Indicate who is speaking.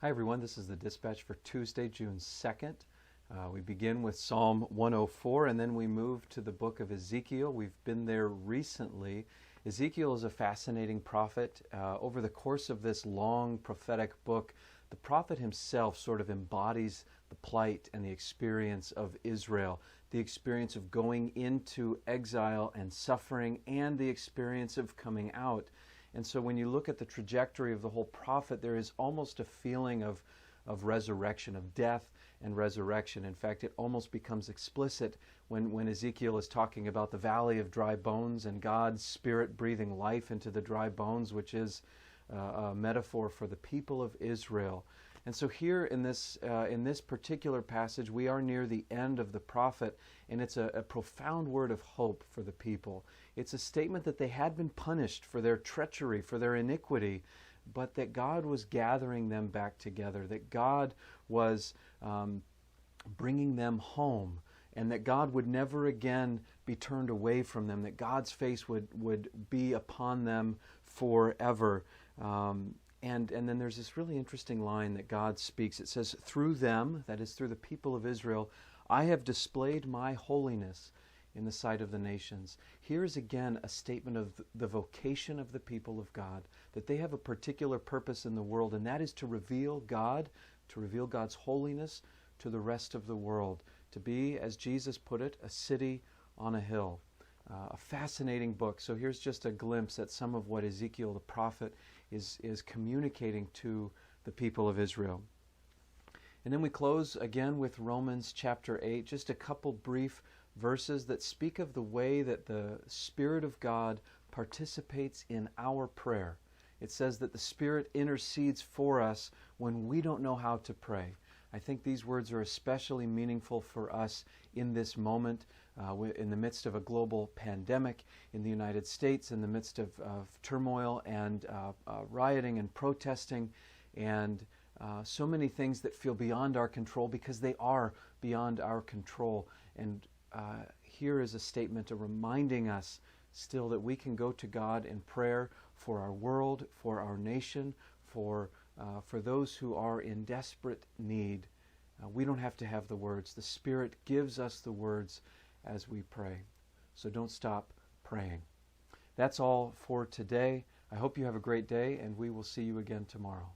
Speaker 1: Hi everyone, this is the dispatch for Tuesday, June 2nd. We begin with Psalm 104 and then we move to the book of Ezekiel. We've been there recently. Ezekiel is a fascinating prophet. Over the course of this long prophetic book, the prophet himself sort of embodies the plight and the experience of Israel, the experience of going into exile and suffering, and the experience of coming out. And so when you look at the trajectory of the whole prophet, there is almost a feeling of resurrection, of death and resurrection. In fact, it almost becomes explicit when Ezekiel is talking about the valley of dry bones and God's Spirit breathing life into the dry bones, which is a metaphor for the people of Israel. And so here in this particular passage, we are near the end of the prophet, and it's a profound word of hope for the people. It's a statement that they had been punished for their treachery, for their iniquity, but that God was gathering them back together, that God was bringing them home, and that God would never again be turned away from them, that God's face would be upon them forever. And then there's this really interesting line that God speaks. It says, "Through them," that is through the people of Israel, "I have displayed my holiness in the sight of the nations." Here is again a statement of the vocation of the people of God, that they have a particular purpose in the world, and that is to reveal God, to reveal God's holiness to the rest of the world, to be, as Jesus put it, a city on a hill. A fascinating book. So here's just a glimpse at some of what Ezekiel the prophet is communicating to the people of Israel. And then we close again with Romans chapter 8, just a couple brief verses that speak of the way that the Spirit of God participates in our prayer. It says that the Spirit intercedes for us when we don't know how to pray. I think these words are especially meaningful for us in this moment, in the midst of a global pandemic in the United States, in the midst of turmoil and rioting and protesting, and so many things that feel beyond our control because they are beyond our control. And here is a statement reminding us still that we can go to God in prayer for our world, for our nation, for those who are in desperate need. We don't have to have the words. The Spirit gives us the words as we pray. So don't stop praying. That's all for today. I hope you have a great day, and we will see you again tomorrow.